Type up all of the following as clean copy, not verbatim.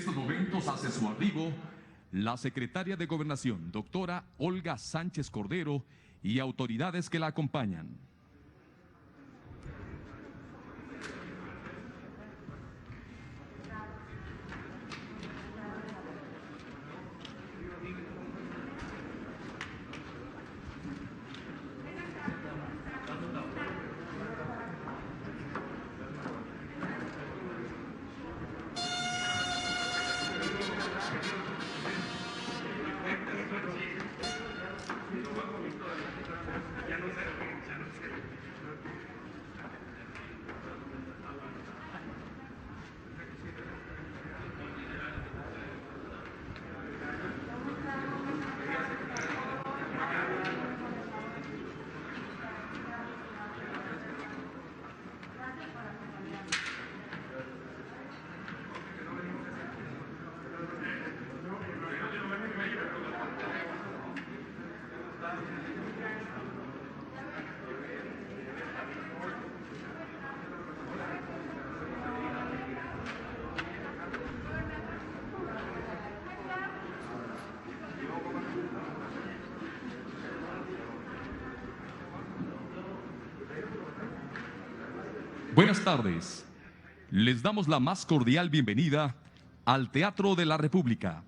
estos momentos hace su arribo la secretaria de Gobernación, doctora Olga Sánchez Cordero, y autoridades que la acompañan. Buenas tardes. Les damos la más cordial bienvenida al Teatro de la República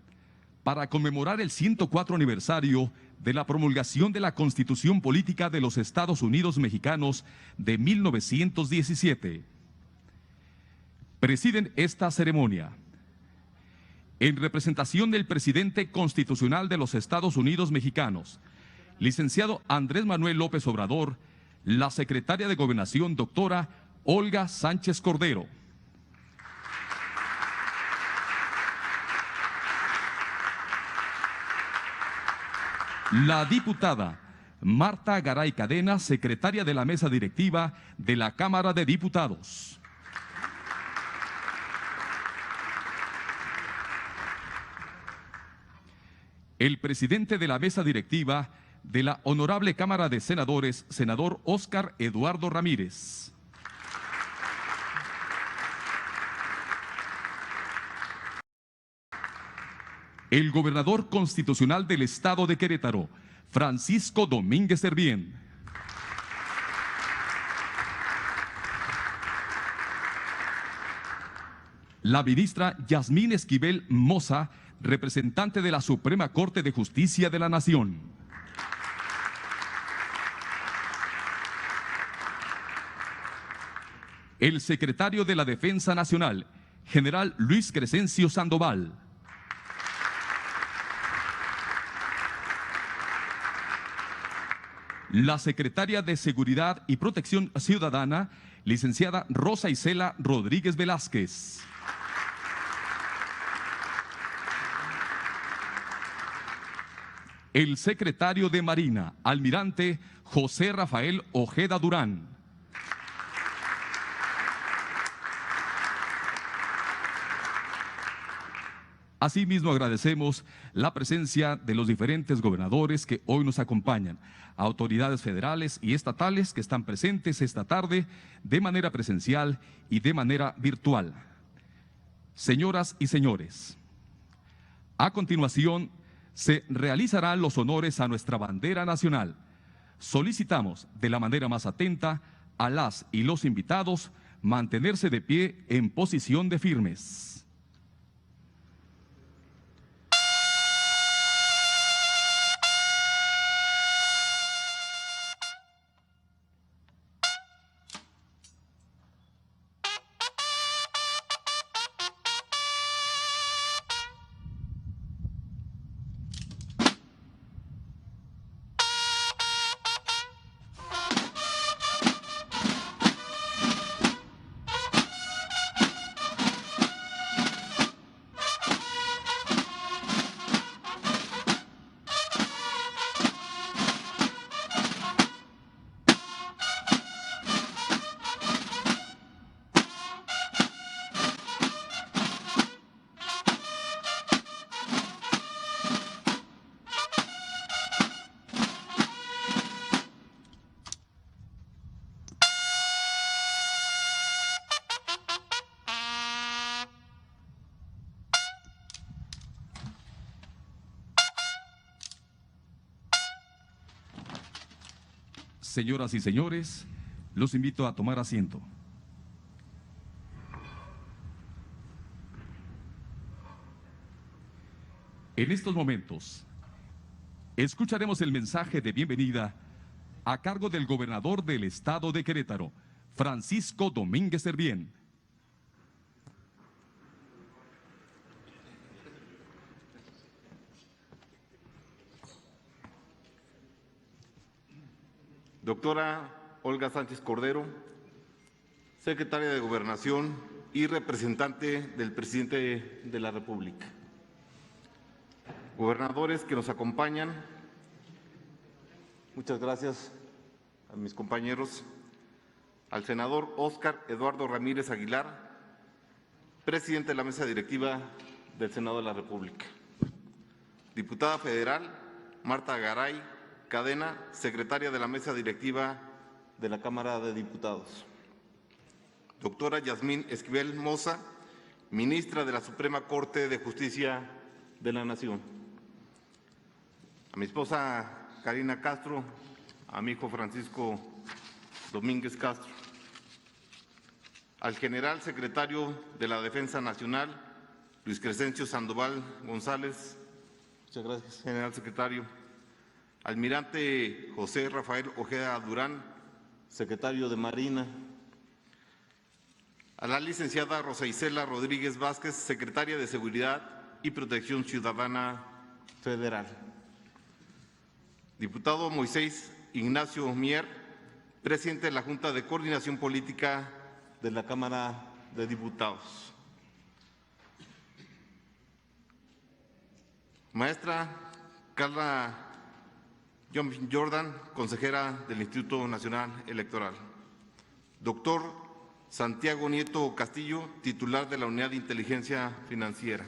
para conmemorar el 104 aniversario de la promulgación de la Constitución Política de los Estados Unidos Mexicanos de 1917. Presiden esta ceremonia, en representación del presidente constitucional de los Estados Unidos Mexicanos, licenciado Andrés Manuel López Obrador, la secretaria de Gobernación, doctora Olga Sánchez Cordero. La diputada Marta Garay Cadena, secretaria de la mesa directiva de la Cámara de Diputados. El presidente de la mesa directiva de la Honorable Cámara de Senadores, senador Óscar Eduardo Ramírez. El gobernador constitucional del Estado de Querétaro, Francisco Domínguez Servién. La ministra Yasmín Esquivel Moza, representante de la Suprema Corte de Justicia de la Nación. El secretario de la Defensa Nacional, general Luis Crescencio Sandoval. La secretaria de Seguridad y Protección Ciudadana, licenciada Rosa Isela Rodríguez Velázquez. El secretario de Marina, almirante José Rafael Ojeda Durán. Asimismo, agradecemos la presencia de los diferentes gobernadores que hoy nos acompañan, autoridades federales y estatales que están presentes esta tarde de manera presencial y de manera virtual. Señoras y señores, a continuación se realizarán los honores a nuestra bandera nacional. Solicitamos de la manera más atenta a las y los invitados mantenerse de pie en posición de firmes. Señoras y señores, los invito a tomar asiento. En estos momentos, escucharemos el mensaje de bienvenida a cargo del gobernador del estado de Querétaro, Francisco Domínguez Servién. Doctora Olga Sánchez Cordero, secretaria de Gobernación y representante del presidente de la República. Gobernadores que nos acompañan, muchas gracias a mis compañeros, al senador Óscar Eduardo Ramírez Aguilar, presidente de la mesa directiva del Senado de la República. Diputada federal Marta Garay Cadena, secretaria de la mesa directiva de la Cámara de Diputados. Doctora Yasmín Esquivel Moza, ministra de la Suprema Corte de Justicia de la Nación. A mi esposa Karina Castro, a mi hijo Francisco Domínguez Castro. Al general secretario de la Defensa Nacional, Luis Crescencio Sandoval González. Muchas gracias, general secretario. Almirante José Rafael Ojeda Durán, secretario de Marina. A la licenciada Rosa Isela Rodríguez Vázquez, secretaria de Seguridad y Protección Ciudadana Federal. Diputado Moisés Ignacio Mier, presidente de la Junta de Coordinación Política de la Cámara de Diputados. Maestra Carla Jordan, consejera del Instituto Nacional Electoral. Doctor Santiago Nieto Castillo, titular de la Unidad de Inteligencia Financiera.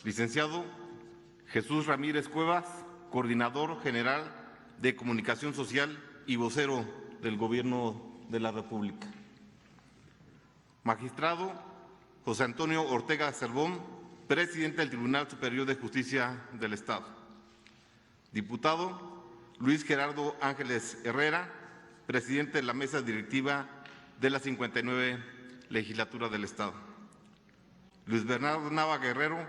Licenciado Jesús Ramírez Cuevas, coordinador general de Comunicación Social y vocero del Gobierno de la República. Magistrado José Antonio Ortega Cervón, presidente del Tribunal Superior de Justicia del Estado. Diputado Luis Gerardo Ángeles Herrera, presidente de la mesa directiva de la 59 Legislatura del Estado. Luis Bernardo Nava Guerrero,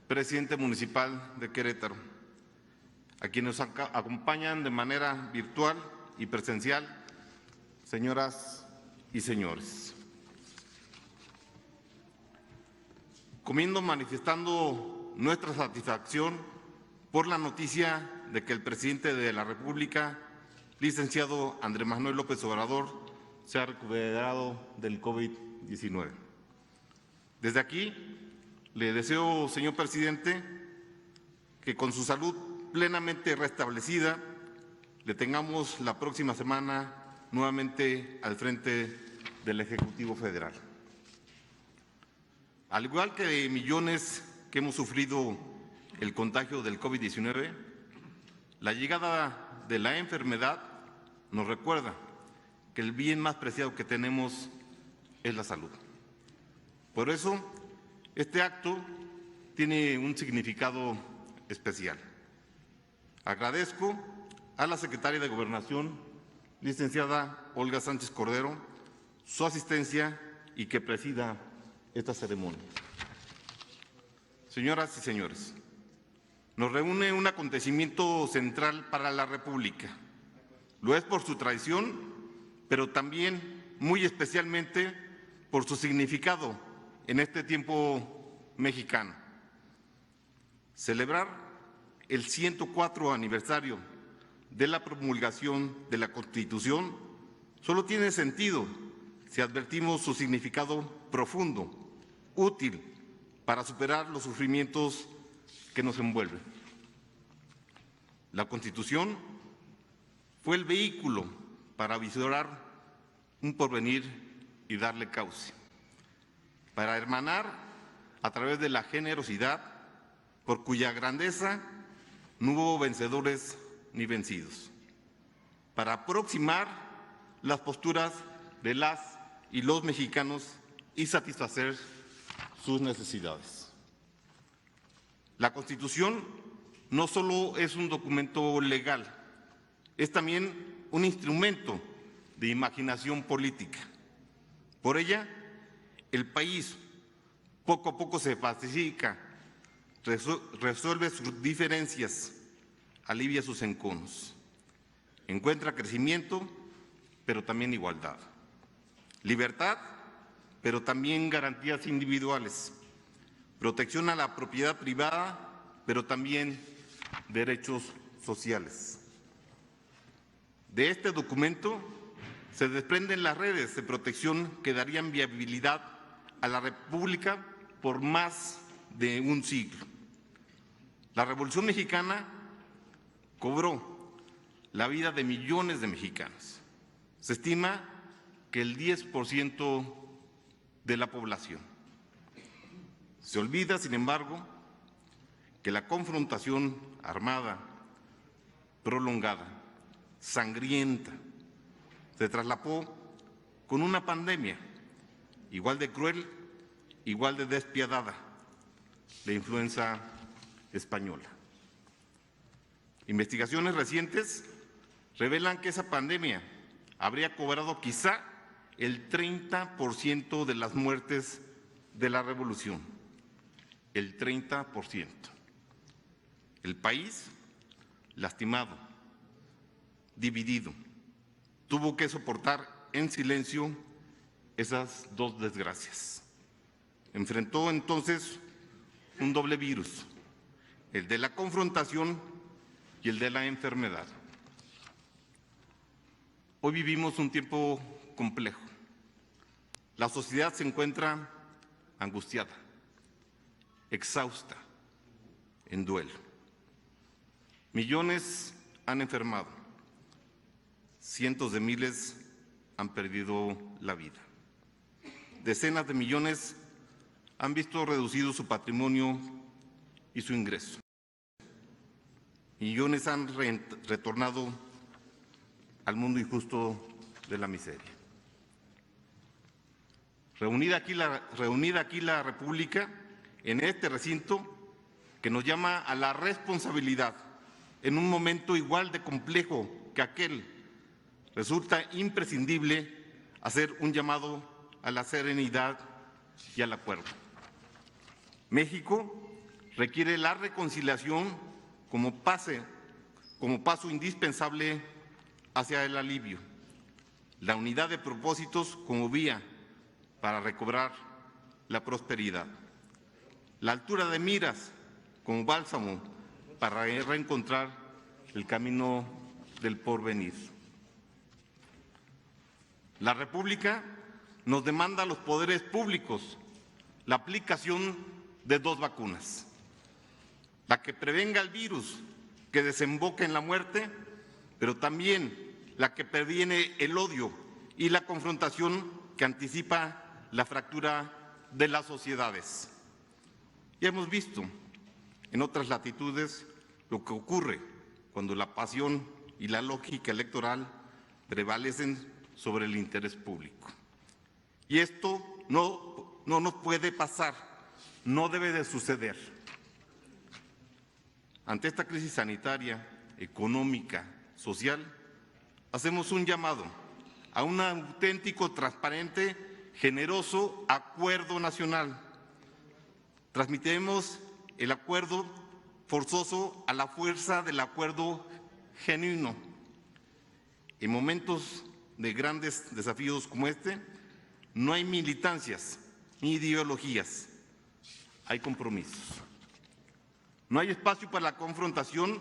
presidente municipal de Querétaro. A quienes nos acompañan de manera virtual y presencial, señoras y señores. Manifestando nuestra satisfacción por la noticia de que el presidente de la República, licenciado Andrés Manuel López Obrador, se ha recuperado del COVID-19. Desde aquí, le deseo, señor presidente, que con su salud plenamente restablecida, le tengamos la próxima semana nuevamente al frente del Ejecutivo Federal. Al igual que millones que hemos sufrido el contagio del COVID-19, la llegada de la enfermedad nos recuerda que el bien más preciado que tenemos es la salud. Por eso, este acto tiene un significado especial. Agradezco a la secretaria de Gobernación, licenciada Olga Sánchez Cordero, su asistencia y que presida esta ceremonia. Señoras y señores, nos reúne un acontecimiento central para la República. Lo es por su tradición, pero también, muy especialmente, por su significado en este tiempo mexicano. Celebrar el 104 aniversario de la promulgación de la Constitución solo tiene sentido si advertimos su significado profundo, útil para superar los sufrimientos que nos envuelven. La Constitución fue el vehículo para visorar un porvenir y darle cauce, para hermanar a través de la generosidad, por cuya grandeza no hubo vencedores ni vencidos, para aproximar las posturas de las y los mexicanos y satisfacer sus necesidades. La Constitución no solo es un documento legal, es también un instrumento de imaginación política. Por ella, el país poco a poco se pacifica, resuelve sus diferencias, alivia sus enconos, encuentra crecimiento, pero también igualdad, libertad, pero también garantías individuales, protección a la propiedad privada, pero también derechos sociales. De este documento se desprenden las redes de protección que darían viabilidad a la República por más de un siglo. La Revolución Mexicana cobró la vida de millones de mexicanos. Se estima que el 10% de la población. Se olvida, sin embargo, que la confrontación armada, prolongada, sangrienta, se traslapó con una pandemia igual de cruel, igual de despiadada, la influenza española. Investigaciones recientes revelan que esa pandemia habría cobrado quizá el 30% de las muertes de la revolución, el 30%. El país, lastimado, dividido, tuvo que soportar en silencio esas dos desgracias. Enfrentó entonces un doble virus, el de la confrontación y el de la enfermedad. Hoy vivimos un tiempo complejo. La sociedad se encuentra angustiada, exhausta, en duelo. Millones han enfermado, cientos de miles han perdido la vida. Decenas de millones han visto reducido su patrimonio y su ingreso. Millones han retornado al mundo injusto de la miseria. Reunida aquí la República, en este recinto, que nos llama a la responsabilidad en un momento igual de complejo que aquel, resulta imprescindible hacer un llamado a la serenidad y al acuerdo. México requiere la reconciliación como paso indispensable hacia el alivio, la unidad de propósitos como vía para recobrar la prosperidad, la altura de miras como bálsamo para reencontrar el camino del porvenir. La República nos demanda a los poderes públicos la aplicación de 2 vacunas, la que prevenga el virus que desemboque en la muerte, pero también la que previene el odio y la confrontación que anticipa la fractura de las sociedades. Ya hemos visto en otras latitudes lo que ocurre cuando la pasión y la lógica electoral prevalecen sobre el interés público. Y esto no nos puede pasar, no debe de suceder. Ante esta crisis sanitaria, económica, social, hacemos un llamado a un auténtico, transparente, generoso acuerdo nacional. Transmitiremos el acuerdo forzoso a la fuerza del acuerdo genuino. En momentos de grandes desafíos como este, no hay militancias ni ideologías, hay compromisos. No hay espacio para la confrontación,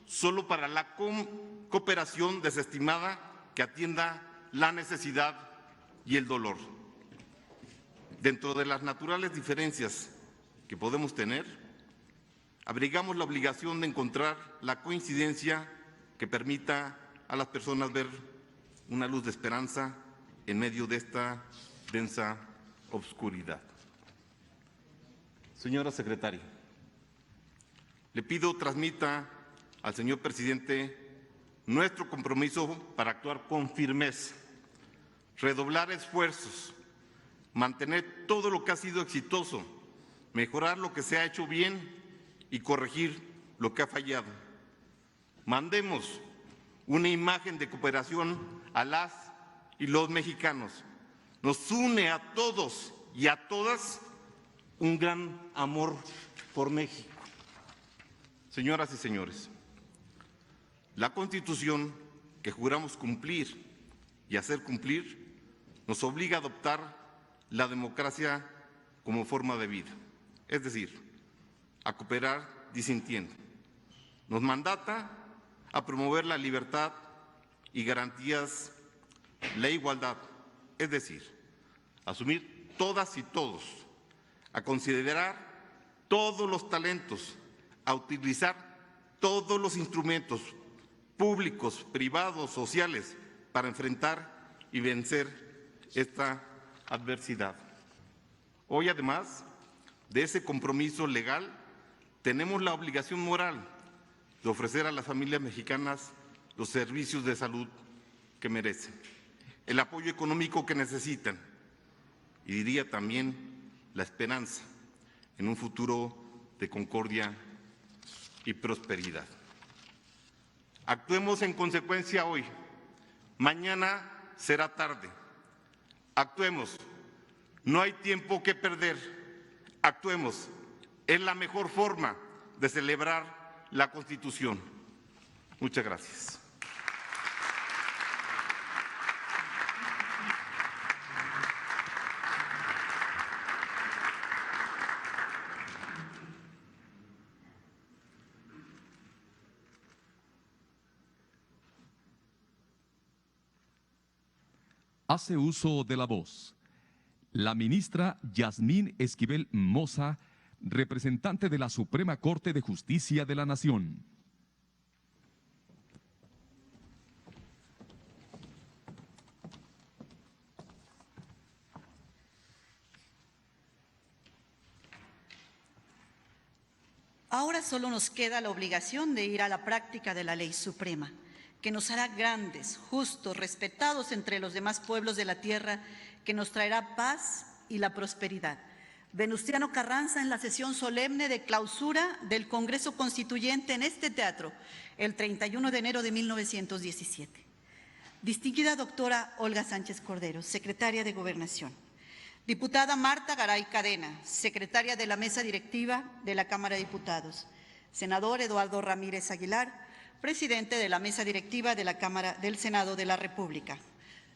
solo para la cooperación desestimada que atienda la necesidad y el dolor. Dentro de las naturales diferencias que podemos tener, abrigamos la obligación de encontrar la coincidencia que permita a las personas ver una luz de esperanza en medio de esta densa obscuridad. Señora secretaria, le pido transmita al señor presidente nuestro compromiso para actuar con firmeza, redoblar esfuerzos, mantener todo lo que ha sido exitoso, mejorar lo que se ha hecho bien y corregir lo que ha fallado. Mandemos una imagen de cooperación a las y los mexicanos. Nos une a todos y a todas un gran amor por México. Señoras y señores, la Constitución que juramos cumplir y hacer cumplir nos obliga a adoptar la democracia como forma de vida, es decir, a cooperar disintiendo. Nos mandata a promover la libertad y garantías, la igualdad, es decir, a asumir todas y todos, a considerar todos los talentos, a utilizar todos los instrumentos públicos, privados, sociales, para enfrentar y vencer esta adversidad. Hoy, además de ese compromiso legal, tenemos la obligación moral de ofrecer a las familias mexicanas los servicios de salud que merecen, el apoyo económico que necesitan y diría también la esperanza en un futuro de concordia y prosperidad. Actuemos en consecuencia hoy. Mañana será tarde. Actuemos. No hay tiempo que perder. Actuemos. Es la mejor forma de celebrar la Constitución. Muchas gracias. Hace uso de la voz la ministra Yasmín Esquivel Moza, representante de la Suprema Corte de Justicia de la Nación. Ahora solo nos queda la obligación de ir a la práctica de la ley suprema, que nos hará grandes, justos, respetados entre los demás pueblos de la tierra, que nos traerá paz y la prosperidad. Venustiano Carranza, en la sesión solemne de clausura del Congreso Constituyente en este teatro, el 31 de enero de 1917. Distinguida doctora Olga Sánchez Cordero, secretaria de Gobernación. Diputada Marta Garay Cadena, secretaria de la Mesa Directiva de la Cámara de Diputados. Senador Eduardo Ramírez Aguilar, presidente de la Mesa Directiva de la Cámara del Senado de la República.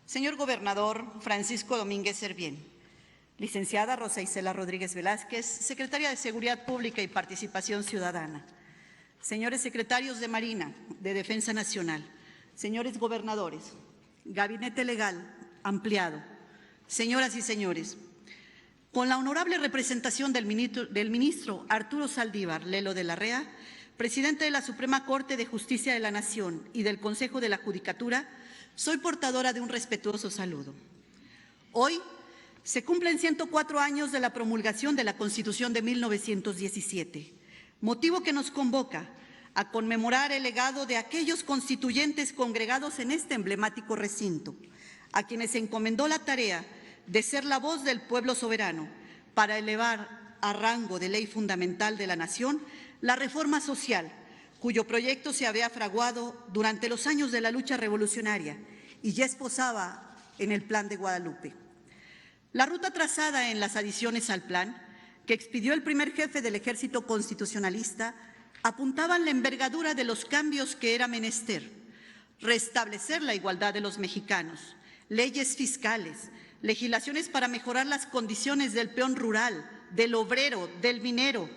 Señor Gobernador Francisco Domínguez Servién. Licenciada Rosa Isela Rodríguez Velázquez, secretaria de Seguridad Pública y Participación Ciudadana. Señores secretarios de Marina, de Defensa Nacional. Señores gobernadores, Gabinete Legal ampliado. Señoras y señores, con la honorable representación del ministro Arturo Saldívar Lelo de la Rea, presidente de la Suprema Corte de Justicia de la Nación y del Consejo de la Judicatura, soy portadora de un respetuoso saludo. Hoy se cumplen 104 años de la promulgación de la Constitución de 1917, motivo que nos convoca a conmemorar el legado de aquellos constituyentes congregados en este emblemático recinto, a quienes se encomendó la tarea de ser la voz del pueblo soberano para elevar a rango de ley fundamental de la nación la reforma social, cuyo proyecto se había fraguado durante los años de la lucha revolucionaria y ya esposaba en el Plan de Guadalupe. La ruta trazada en las adiciones al plan, que expidió el primer jefe del Ejército Constitucionalista, apuntaban la envergadura de los cambios que era menester: restablecer la igualdad de los mexicanos, leyes fiscales, legislaciones para mejorar las condiciones del peón rural, del obrero, del minero,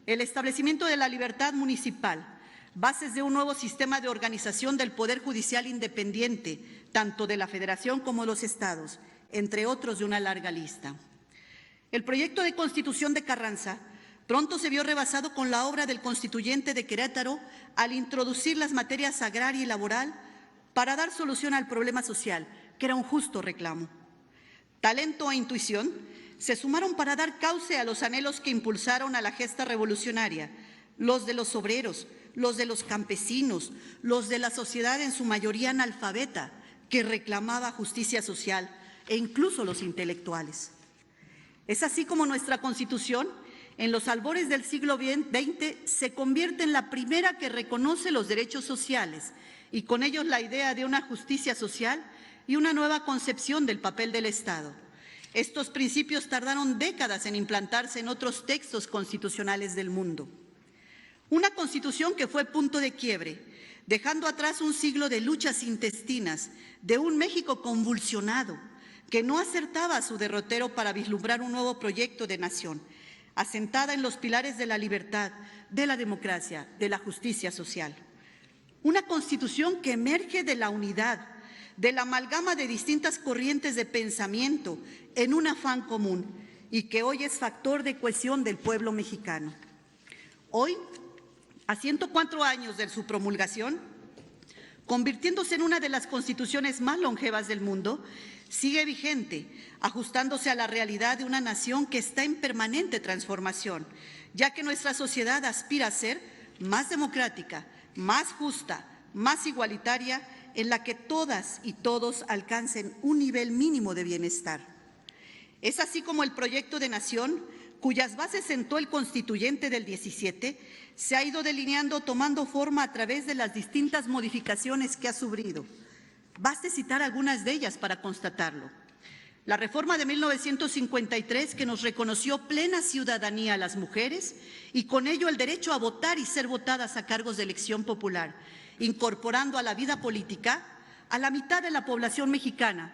el establecimiento de la libertad municipal, bases de un nuevo sistema de organización del Poder Judicial independiente, tanto de la Federación como de los estados, entre otros de una larga lista. El proyecto de Constitución de Carranza pronto se vio rebasado con la obra del constituyente de Querétaro al introducir las materias agraria y laboral para dar solución al problema social, que era un justo reclamo. Talento e intuición se sumaron para dar cauce a los anhelos que impulsaron a la gesta revolucionaria, los de los obreros, los de los campesinos, los de la sociedad en su mayoría analfabeta, que reclamaba justicia social, e incluso los intelectuales. Es así como nuestra Constitución, en los albores del siglo XX, se convierte en la primera que reconoce los derechos sociales y con ellos la idea de una justicia social y una nueva concepción del papel del Estado. Estos principios tardaron décadas en implantarse en otros textos constitucionales del mundo. Una Constitución que fue punto de quiebre, dejando atrás un siglo de luchas intestinas, de un México convulsionado, que no acertaba a su derrotero para vislumbrar un nuevo proyecto de nación, asentada en los pilares de la libertad, de la democracia, de la justicia social. Una Constitución que emerge de la unidad, de la amalgama de distintas corrientes de pensamiento en un afán común y que hoy es factor de cohesión del pueblo mexicano. Hoy, a 104 años de su promulgación, convirtiéndose en una de las constituciones más longevas del mundo, sigue vigente, ajustándose a la realidad de una nación que está en permanente transformación, ya que nuestra sociedad aspira a ser más democrática, más justa, más igualitaria, en la que todas y todos alcancen un nivel mínimo de bienestar. Es así como el proyecto de nación, cuyas bases sentó el constituyente del 17, se ha ido delineando, tomando forma a través de las distintas modificaciones que ha sufrido. Baste citar algunas de ellas para constatarlo. La reforma de 1953, que nos reconoció plena ciudadanía a las mujeres y con ello el derecho a votar y ser votadas a cargos de elección popular, incorporando a la vida política a la mitad de la población mexicana,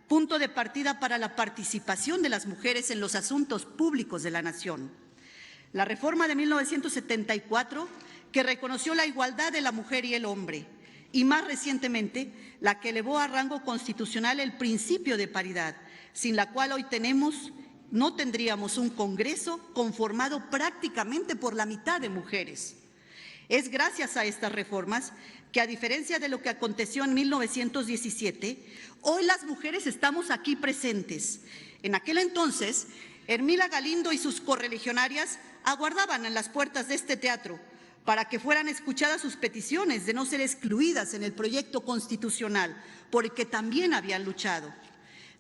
punto de partida para la participación de las mujeres en los asuntos públicos de la nación. La reforma de 1974, que reconoció la igualdad de la mujer y el hombre, y más recientemente, la que elevó a rango constitucional el principio de paridad, sin la cual hoy no tendríamos un Congreso conformado prácticamente por la mitad de mujeres. Es gracias a estas reformas que, a diferencia de lo que aconteció en 1917, hoy las mujeres estamos aquí presentes. En aquel entonces, Ermila Galindo y sus correligionarias aguardaban en las puertas de este teatro para que fueran escuchadas sus peticiones de no ser excluidas en el proyecto constitucional, por el que también habían luchado.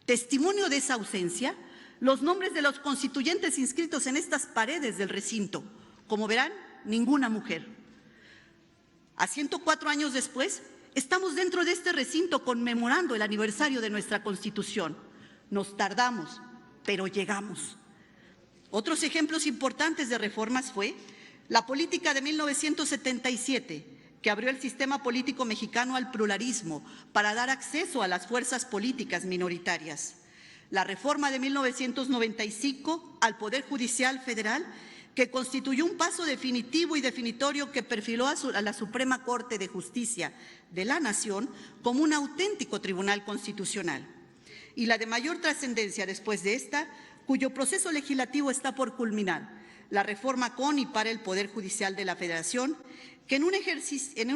Testimonio de esa ausencia, los nombres de los constituyentes inscritos en estas paredes del recinto. Como verán, ninguna mujer. A 104 años después, estamos dentro de este recinto conmemorando el aniversario de nuestra Constitución. Nos tardamos, pero llegamos. Otros ejemplos importantes de reformas fue la política de 1977, que abrió el sistema político mexicano al pluralismo para dar acceso a las fuerzas políticas minoritarias. La reforma de 1995 al Poder Judicial Federal, que constituyó un paso definitivo y definitorio que perfiló a la Suprema Corte de Justicia de la Nación como un auténtico tribunal constitucional. Y la de mayor trascendencia después de esta, cuyo proceso legislativo está por culminar, la reforma con y para el Poder Judicial de la Federación, que en un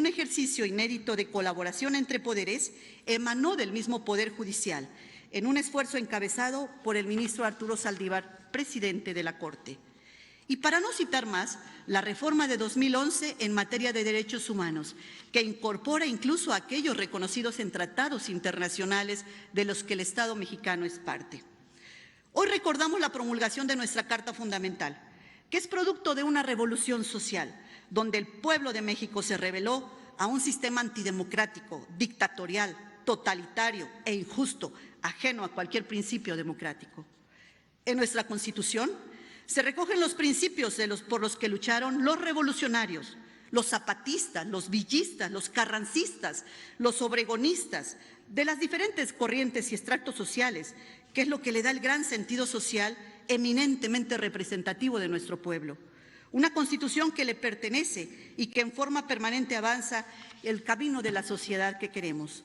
ejercicio inédito de colaboración entre poderes emanó del mismo Poder Judicial, en un esfuerzo encabezado por el ministro Arturo Saldívar, presidente de la Corte. Y para no citar más, la reforma de 2011 en materia de derechos humanos, que incorpora incluso a aquellos reconocidos en tratados internacionales de los que el Estado mexicano es parte. Hoy recordamos la promulgación de nuestra Carta Fundamental, que es producto de una revolución social, donde el pueblo de México se rebeló a un sistema antidemocrático, dictatorial, totalitario e injusto, ajeno a cualquier principio democrático. En nuestra Constitución se recogen los principios por los que lucharon los revolucionarios, los zapatistas, los villistas, los carrancistas, los obregonistas, de las diferentes corrientes y estratos sociales, que es lo que le da el gran sentido social eminentemente representativo de nuestro pueblo. Una Constitución que le pertenece y que en forma permanente avanza el camino de la sociedad que queremos.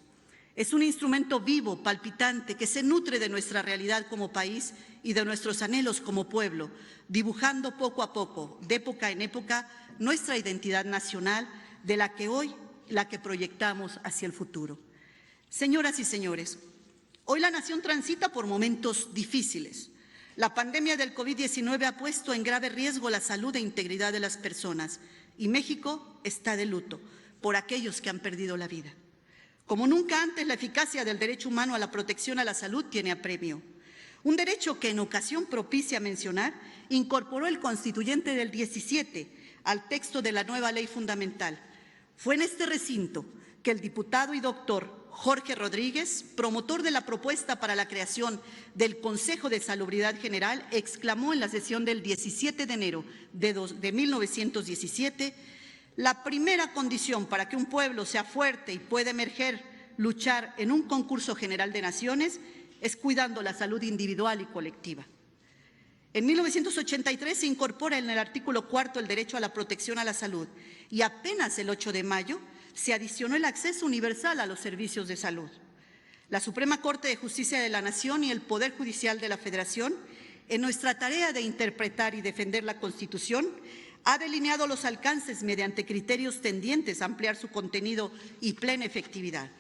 Es un instrumento vivo, palpitante, que se nutre de nuestra realidad como país y de nuestros anhelos como pueblo, dibujando poco a poco, de época en época, nuestra identidad nacional, de la que hoy la que proyectamos hacia el futuro. Señoras y señores, hoy la nación transita por momentos difíciles. La pandemia del COVID-19 ha puesto en grave riesgo la salud e integridad de las personas y México está de luto por aquellos que han perdido la vida. Como nunca antes, la eficacia del derecho humano a la protección a la salud tiene apremio. Un derecho que en ocasión propicia mencionar, incorporó el constituyente del 17 al texto de la nueva ley fundamental. Fue en este recinto que el diputado y doctor Jorge Rodríguez, promotor de la propuesta para la creación del Consejo de Salubridad General, exclamó en la sesión del 17 de enero de 1917, la primera condición para que un pueblo sea fuerte y pueda luchar en un concurso general de naciones es cuidando la salud individual y colectiva. En 1983 se incorpora en el artículo 4 el derecho a la protección a la salud y apenas el 8 de mayo se adicionó el acceso universal a los servicios de salud. La Suprema Corte de Justicia de la Nación y el Poder Judicial de la Federación, en nuestra tarea de interpretar y defender la Constitución, ha delineado los alcances mediante criterios tendientes a ampliar su contenido y plena efectividad.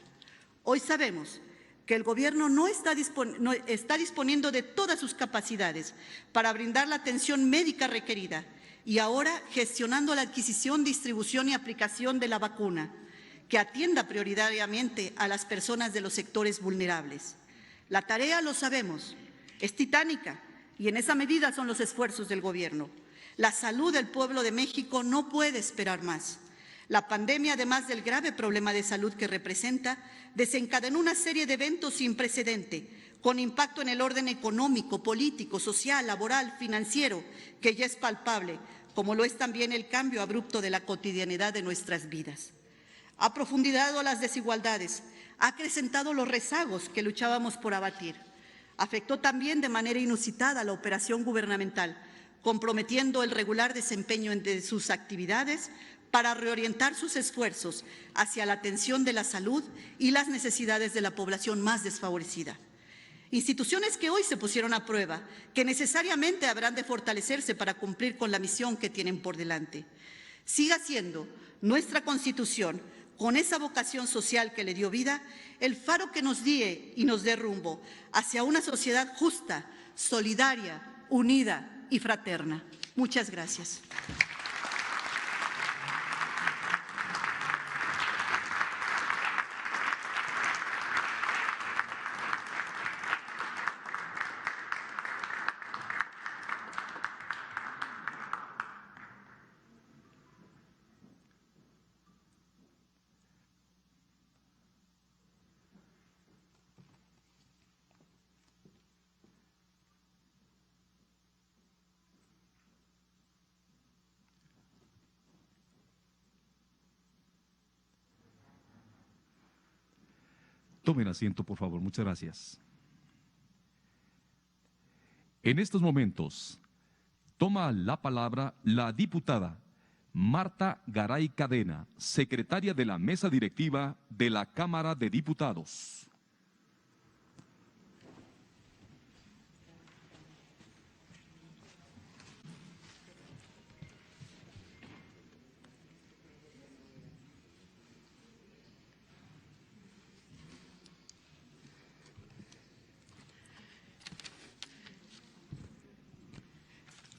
Hoy sabemos que el Gobierno no está disponiendo de todas sus capacidades para brindar la atención médica requerida y ahora gestionando la adquisición, distribución y aplicación de la vacuna, que atienda prioritariamente a las personas de los sectores vulnerables. La tarea, lo sabemos, es titánica y en esa medida son los esfuerzos del Gobierno. La salud del pueblo de México no puede esperar más. La pandemia, además del grave problema de salud que representa, desencadenó una serie de eventos sin precedente, con impacto en el orden económico, político, social, laboral, financiero, que ya es palpable, como lo es también el cambio abrupto de la cotidianidad de nuestras vidas. Ha profundizado las desigualdades, ha acrecentado los rezagos que luchábamos por abatir. Afectó también de manera inusitada la operación gubernamental, comprometiendo el regular desempeño de sus actividades para reorientar sus esfuerzos hacia la atención de la salud y las necesidades de la población más desfavorecida. Instituciones que hoy se pusieron a prueba, que necesariamente habrán de fortalecerse para cumplir con la misión que tienen por delante. Siga siendo nuestra Constitución, con esa vocación social que le dio vida, el faro que nos guíe y nos dé rumbo hacia una sociedad justa, solidaria, unida y fraterna. Muchas gracias. Tomen asiento, por favor. Muchas gracias. En estos momentos, toma la palabra la diputada Marta Garay Cadena, secretaria de la Mesa Directiva de la Cámara de Diputados.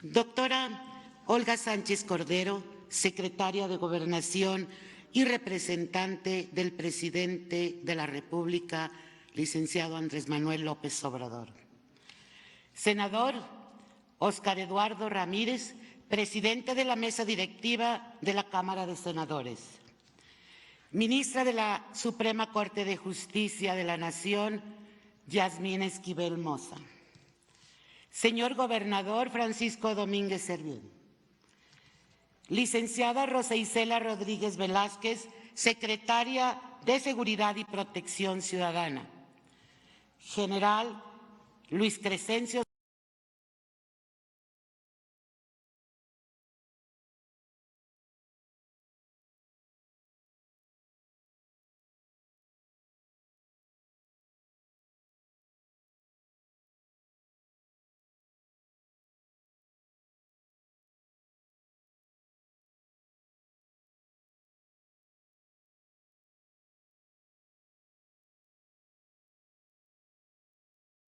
Doctora Olga Sánchez Cordero, secretaria de Gobernación y representante del presidente de la República, licenciado Andrés Manuel López Obrador. Senador Óscar Eduardo Ramírez, presidente de la Mesa Directiva de la Cámara de Senadores. Ministra de la Suprema Corte de Justicia de la Nación, Yasmín Esquivel Moza. Señor Gobernador Francisco Domínguez Servién. Licenciada Rosa Isela Rodríguez Velázquez, secretaria de Seguridad y Protección Ciudadana. General Luis Crescencio